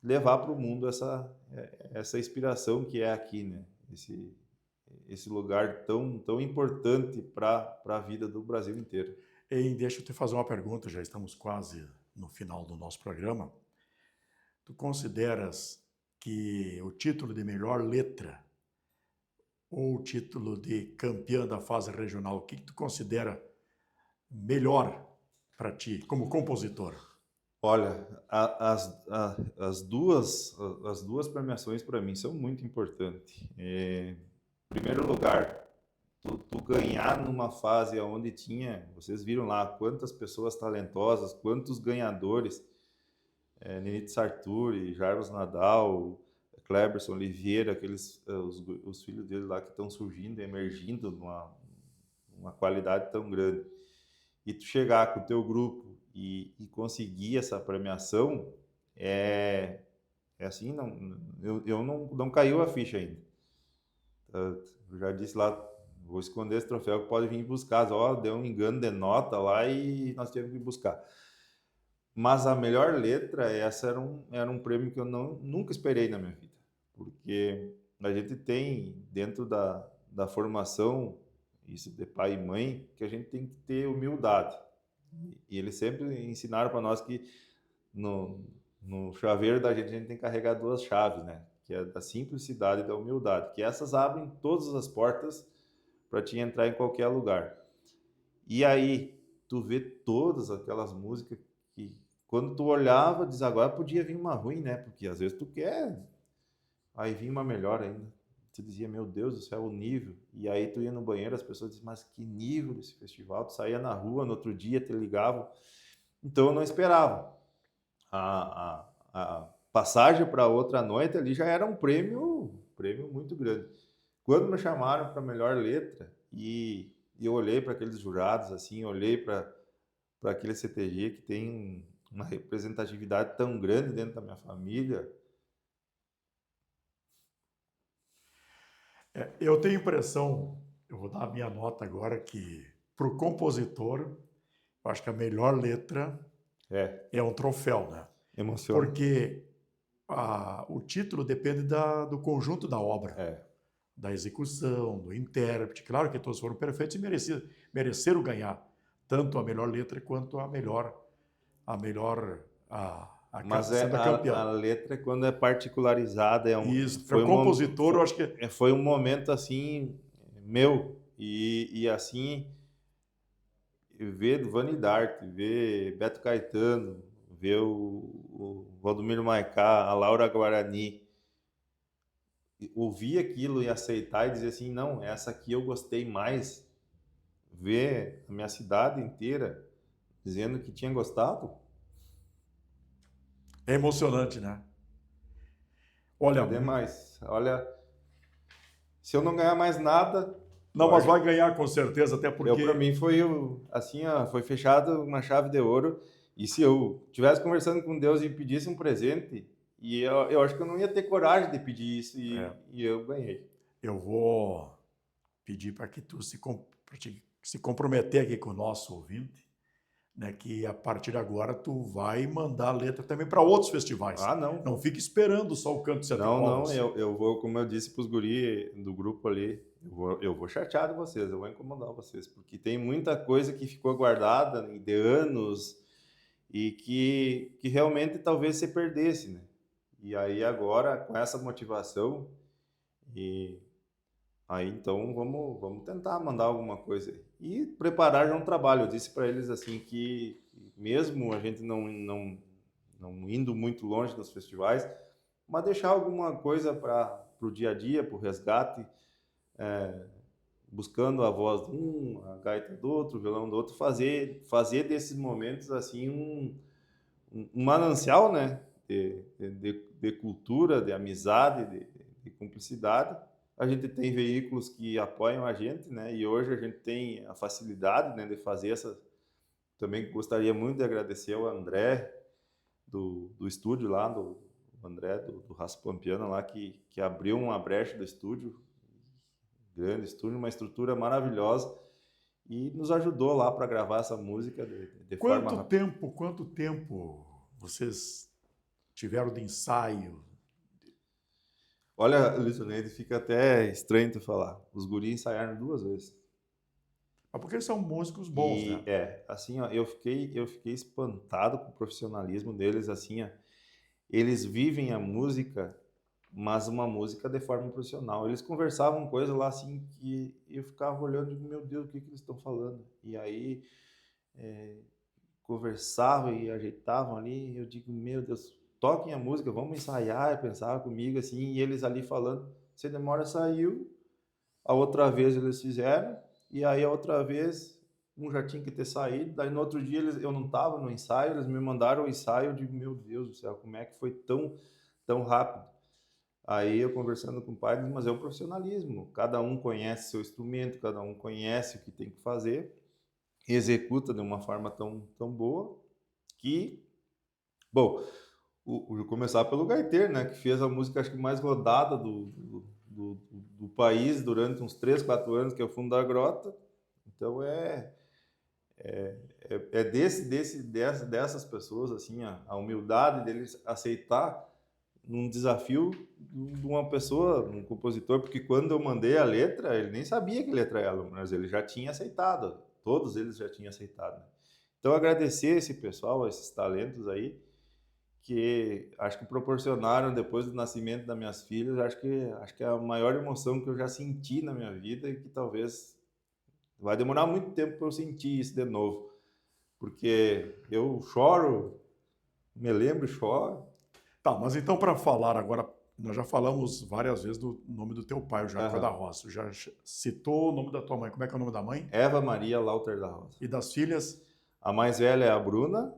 levar para o mundo essa inspiração que é aqui, né? Esse lugar tão importante para a vida do Brasil inteiro. E deixa eu te fazer uma pergunta, já estamos quase no final do nosso programa. Tu consideras que o título de melhor letra ou o título de campeã da fase regional, o que tu considera melhor para ti como compositor? Olha, as duas premiações para mim são muito importantes. Em primeiro lugar, tu ganhar numa fase onde vocês viram lá quantas pessoas talentosas, quantos ganhadores, Nenito Sarturi, Jarbas Nadal, Cleberson Oliveira, os filhos dele lá que estão surgindo, emergindo numa qualidade tão grande. E tu chegar com o teu grupo e conseguir essa premiação, assim, eu não caiu a ficha ainda. Eu já disse lá, vou esconder esse troféu que pode vir buscar. Deu um engano de nota lá e nós tivemos que buscar. Mas a melhor letra, essa era um prêmio que eu nunca esperei na minha vida. Porque a gente tem, dentro da formação, isso de pai e mãe, que a gente tem que ter humildade. E eles sempre ensinaram para nós que no chaveiro da gente a gente tem que carregar duas chaves, né? Que é da simplicidade e da humildade, que essas abrem todas as portas para te entrar em qualquer lugar. E aí, tu vê todas aquelas músicas que, quando tu olhava, diz, agora podia vir uma ruim, né? Porque às vezes tu quer, aí vinha uma melhor ainda. Tu dizia, meu Deus do céu, o nível. E aí tu ia no banheiro, as pessoas diziam, mas que nível desse festival? Tu saía na rua, no outro dia te ligavam. Então eu não esperava. A passagem para outra noite ali já era um prêmio muito grande. Quando me chamaram para melhor letra e eu olhei para aqueles jurados assim, olhei para aquele CTG que tem uma representatividade tão grande dentro da minha família. Eu tenho impressão, eu vou dar a minha nota agora, que para o compositor, eu acho que a melhor letra É, é um troféu, né? emociona. Porque o título depende do conjunto da obra, É, da execução, do intérprete. Claro que todos foram perfeitos e mereceram ganhar tanto a melhor letra quanto mas sendo a a campeã. letra quando é particularizada Isso, para foi o compositor, eu acho que foi um momento assim meu e assim ver Vanidarte, ver Beto Caetano, ver o Valdomiro Maicá, a Laura Guarani, ouvir aquilo e aceitar e dizer assim, não, essa aqui eu gostei mais, ver a minha cidade inteira dizendo que tinha gostado, é emocionante, né? é Olha, demais. Olha, se eu não ganhar mais nada, não, eu mas acho vai ganhar com certeza, até eu para porque mim foi assim, ó, foi fechado uma chave de ouro. E se eu tivesse conversando com Deus e pedisse um presente, e eu acho que eu não ia ter coragem de pedir isso e eu ganhei. eu vou pedir para que tu pra se comprometer aqui com o nosso ouvinte, né, que a partir de agora tu vai mandar a letra também para outros festivais. Ah, não, Não vou. fique esperando só o Canto de Sete Não, Povos. eu vou, como eu disse para os guri do grupo ali, eu vou chatear vocês, eu vou incomodar vocês, porque tem muita coisa que ficou guardada de anos e que realmente talvez se perdesse, né? E aí agora, com essa motivação, e aí então vamos tentar mandar alguma coisa e preparar já um trabalho. Eu disse para eles assim que mesmo a gente não indo muito longe nos festivais, mas deixar alguma coisa para o dia a dia, para o resgate, buscando a voz de um, a gaita do outro, o violão do outro, fazer desses momentos assim um manancial, né, de cultura, de amizade, de cumplicidade. A gente tem veículos que apoiam a gente, né, e hoje a gente tem a facilidade, né, de fazer essa. Também gostaria muito de agradecer ao André do estúdio lá, do André do Raspam Piano lá, que abriu uma brecha do estúdio, grande estúdio, uma estrutura maravilhosa, e nos ajudou lá para gravar essa música de forma rápida. Quanto tempo vocês tiveram de ensaio? Olha, Luiz Neide, fica até estranho tu falar. Os guris ensaiaram 2 vezes. Ah, porque eles são músicos bons, né? E assim, ó, eu fiquei espantado com o profissionalismo deles, assim, ó. Eles vivem a música, mas uma música de forma profissional. Eles conversavam coisas lá assim que eu ficava olhando e digo, meu Deus, o que que eles estão falando? E aí conversavam e ajeitavam ali, e eu digo, meu Deus, toquem a música, vamos ensaiar, eu pensava comigo assim, e eles ali falando, se demora saiu, a outra vez eles fizeram, e aí a outra vez um já tinha que ter saído, daí no outro dia eu não estava no ensaio, eles me mandaram o ensaio, eu digo, meu Deus do céu, como é que foi tão rápido? Aí eu conversando com o pai, mas é o profissionalismo, cada um conhece seu instrumento, cada um conhece o que tem que fazer, executa de uma forma tão boa que, bom, vou começar pelo gaiteiro, né, que fez a música acho que mais rodada do país durante uns 3, 4 anos, que é o Fundo da Grota. Então dessas pessoas assim a humildade deles aceitar um desafio de uma pessoa, um compositor, porque quando eu mandei a letra, ele nem sabia que letra era, mas ele já tinha aceitado, todos eles já tinham aceitado. Então agradecer esse pessoal, esses talentos aí, que acho que proporcionaram depois do nascimento das minhas filhas, acho que é a maior emoção que eu já senti na minha vida e que talvez vai demorar muito tempo para eu sentir isso de novo, porque eu choro, me lembro, choro. Tá, mas então para falar agora, nós já falamos várias vezes do nome do teu pai, o Jacó da Aham. Roça. Já citou o nome da tua mãe. Como é que é o nome da mãe? Eva Maria Lauter da Rosa. E das filhas? A mais velha é a Bruna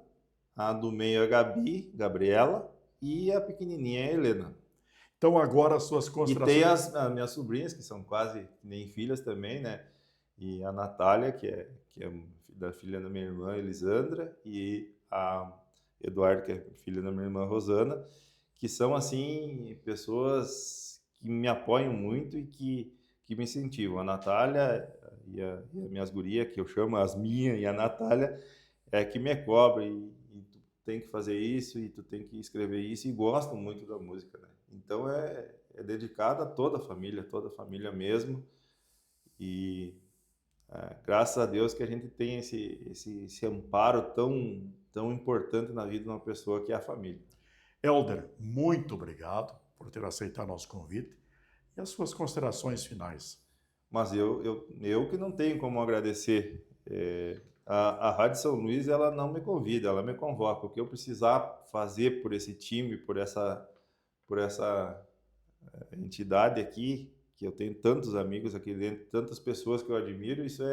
a do meio é a Gabi, Gabriela, e a pequenininha é a Helena. Então, agora as suas E tem considerações. as minhas sobrinhas, que são quase que nem filhas também, né? E a Natália, que é da filha da minha irmã Elisandra, e a Eduardo, que é filha da minha irmã Rosana, que são, assim, pessoas que me apoiam muito e que me incentivam. A Natália e as minhas gurias, que eu chamo as minhas, e a Natália, é que me cobra e tu tem que fazer isso, e tu tem que escrever isso, e gostam muito da música, né? Então é dedicado a toda a família mesmo, e graças a Deus que a gente tem esse amparo tão importante na vida de uma pessoa que é a família. Elder, muito obrigado por ter aceitado nosso convite e as suas considerações finais. Mas eu que não tenho como agradecer. A Rádio São Luís, ela não me convida, ela me convoca. O que eu precisar fazer por esse time, por essa entidade aqui, que eu tenho tantos amigos aqui dentro, tantas pessoas que eu admiro, isso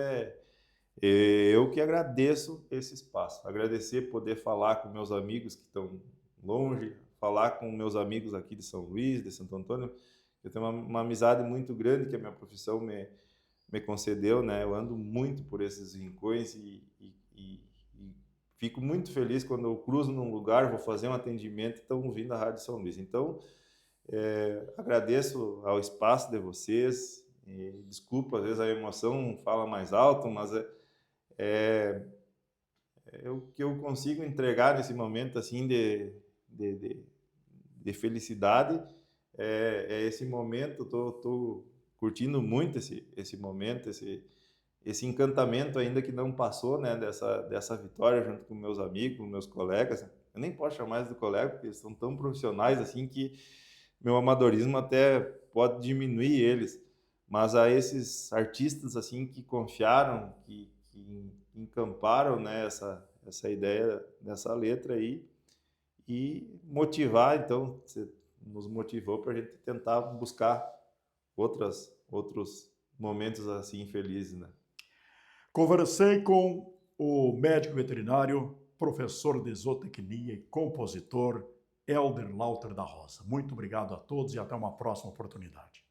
eu que agradeço esse espaço. Agradecer poder falar com meus amigos que estão longe, falar com meus amigos aqui de São Luís, de Santo Antônio. Eu tenho uma amizade muito grande que a minha profissão me concedeu, né? Eu ando muito por esses rincões e fico muito feliz quando eu cruzo num lugar, vou fazer um atendimento e estão vindo a Rádio São Luís. Então, agradeço ao espaço de vocês. E desculpa, às vezes a emoção fala mais alto, mas é, o que eu consigo entregar nesse momento assim de, de, de felicidade é esse momento. Tô curtindo muito esse momento, esse encantamento ainda que não passou, né, dessa vitória junto com meus amigos, meus colegas. Eu nem posso chamar mais de colega porque eles são tão profissionais assim que meu amadorismo até pode diminuir eles, mas a esses artistas assim que confiaram, que encamparam, né, essa ideia dessa letra aí, e motivar. Então você nos motivou para a gente tentar buscar outros momentos assim felizes, né? Conversei com o médico veterinário, professor de zootecnia e compositor Elder Lauter da Rosa. Muito obrigado a todos e até uma próxima oportunidade.